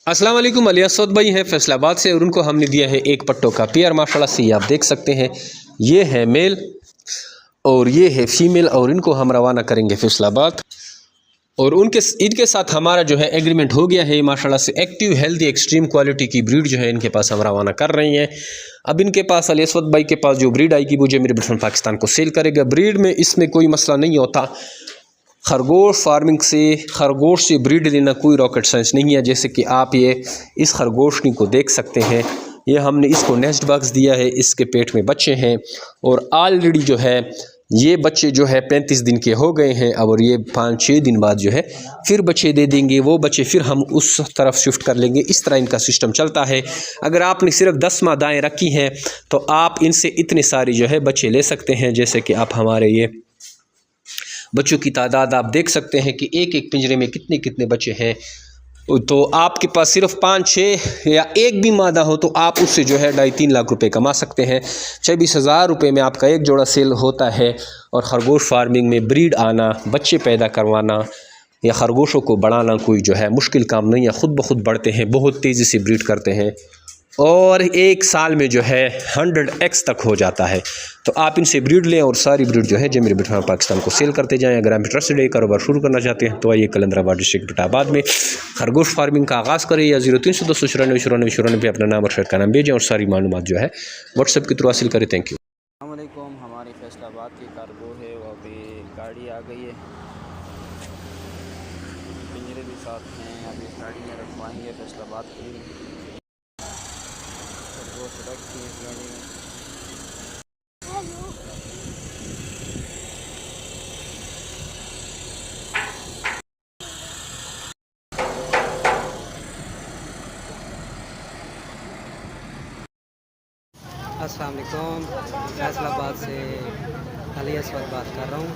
अस्सलाम वालेकुम। अली असद भाई हैं फैसलाबाद से और उनको हमने दिया है एक पट्टों का पेयर। माशाल्लाह से ये आप देख सकते हैं, ये है मेल और ये है फीमेल और इनको हम रवाना करेंगे फैसलाबाद। और इनके साथ हमारा जो है एग्रीमेंट हो गया है। माशाल्लाह से एक्टिव हेल्दी एक्सट्रीम क्वालिटी की ब्रीड जो है इनके पास हम रवाना कर रहे हैं। अब इनके पास अली असद भाई के पास जो ब्रीड आएगी वो जो मेरे ब्रिटेन पाकिस्तान को सेल करेगा। ब्रीड में इसमें कोई मसला नहीं होता। खरगोश फार्मिंग से खरगोश से ब्रीड लेना कोई रॉकेट साइंस नहीं है। जैसे कि आप ये इस खरगोशनी को देख सकते हैं, ये हमने इसको नेस्ट बॉक्स दिया है, इसके पेट में बच्चे हैं और ऑलरेडी जो है ये बच्चे जो है 35 दिन के हो गए हैं और ये 5-6 दिन बाद जो है फिर बच्चे दे देंगे। वो बच्चे फिर हम उस तरफ शिफ्ट कर लेंगे। इस तरह इनका सिस्टम चलता है। अगर आपने सिर्फ 10 मादाएँ रखी हैं तो आप इनसे इतने सारे जो है बच्चे ले सकते हैं। जैसे कि आप हमारे ये बच्चों की तादाद आप देख सकते हैं कि एक एक पिंजरे में कितने कितने बच्चे हैं। तो आपके पास सिर्फ 5-6 या एक भी मादा हो तो आप उससे जो है 2.5-3 लाख रुपए कमा सकते हैं। 26,000 रुपये में आपका एक जोड़ा सेल होता है। और खरगोश फार्मिंग में ब्रीड आना, बच्चे पैदा करवाना या खरगोशों को बढ़ाना कोई जो है मुश्किल काम नहीं है। ख़ुद ब खुद बढ़ते हैं, बहुत तेज़ी से ब्रीड करते हैं और एक साल में जो है 100x तक हो जाता है। तो आप इनसे ब्रीड लें और सारी ब्रीड जो है जमीर बिठा पाकिस्तान को सेल करते जाएं। अगर आप इंटरेस्टेड है कारोबार शुरू करना चाहते हैं तो आइए कलंदराबाद डिस्ट्रिक्ट बिटाबाद में खरगोश फार्मिंग का आगाज़ करें या 0300 पे अपना नाम और शहर का नाम भेजें और सारी मालूमात जो है व्हाट्सएप के थ्रू हासिल करें। Thank you. अस्सलाम वालेकुम। हमारी फैसलाबाद की कार्गो है, वो अभी गाड़ी आ गई है, पिंजरे भी साथ हैं। अभी इस गाड़ी में रखवाएंगे फैसलाबाद के लिए। खरगोश रखी है इस गाड़ी में। अस्सलाम वालेकुम। फैसलाबाद से अली असद बात कर रहा हूँ।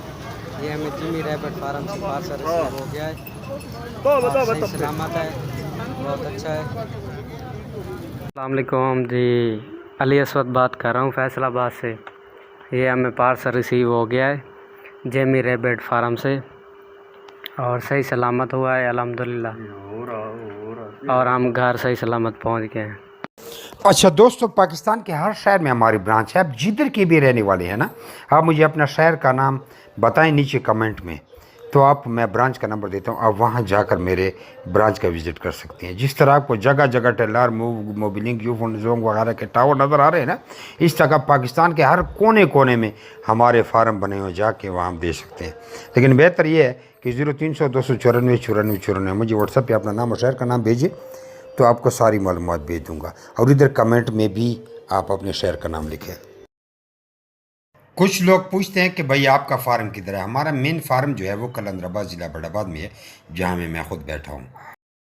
ये हमें जिमी रैबिट फार्म से पार्सल रिसीव हो गया है। सही सलामत है, बहुत अच्छा है। अस्सलाम वालेकुम जी, अली असद बात कर रहा हूँ फैसलाबाद से। ये हमें पार्सल रिसीव हो गया है जिमी रैबिट फार्म से और सही सलामत हुआ है अल्हम्दुलिल्लाह। और हम घर सही सलामत पहुँच गए हैं। अच्छा दोस्तों, पाकिस्तान के हर शहर में हमारी ब्रांच है। आप जिधर के भी रहने वाले हैं ना, आप मुझे अपना शहर का नाम बताएं नीचे कमेंट में, तो आप मैं ब्रांच का नंबर देता हूं, आप वहां जाकर मेरे ब्रांच का विज़िट कर सकते हैं। जिस तरह आपको जगह जगह टेलर मोबिलिंग यूफोन जोंग वगैरह के टावर नज़र आ रहे हैं ना, इस तरह पाकिस्तान के हर कोने कोने में हमारे फार्म बने हुए, जाके वहाँ हम दे सकते हैं। लेकिन बेहतर ये है कि 0300-294-9494 मुझे व्हाट्सएप पर अपना नाम और शहर का नाम भेजिए, तो आपको सारी मालूमात भेज दूंगा। और इधर कमेंट में भी आप अपने शहर का नाम लिखें। कुछ लोग पूछते हैं कि भाई आपका फार्म किधर है। हमारा मेन फार्म जो है वो कलंदराबाद ज़िला बड़ाबाद में है, जहाँ मैं खुद बैठा हूँ।